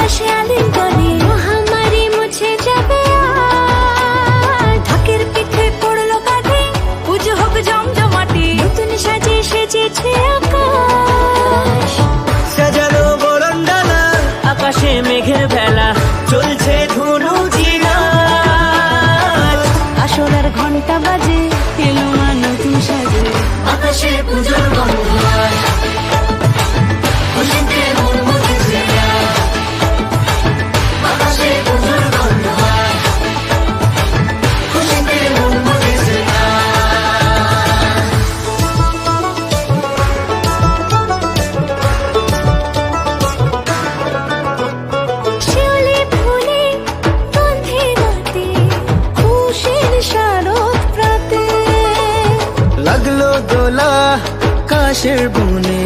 বাতাসে আলিঙ্গনে মহামারী মুছে যাবে আর ঢাকের পিঠে পড়লো কাঁধে পুজো হোক জমজমাটি নতুন সাজে সেজেছে আকাশ সাজানো বরণডালা আকাশে মেঘের ভেলা চলছে ধনু জিনাত আসরার ঘন্টা বাজে এলো মা নতুন সাজে আকাশে পুজোর গন্ধ খুশিতে মন মুখেছে আকাশে পুজোর গন্ধ খুশিতে মন মুখেছে শিউলি ফুলে গন্ধে রাতে খুশির শারদ প্রাতে লাগলো দোলা কাশের বনে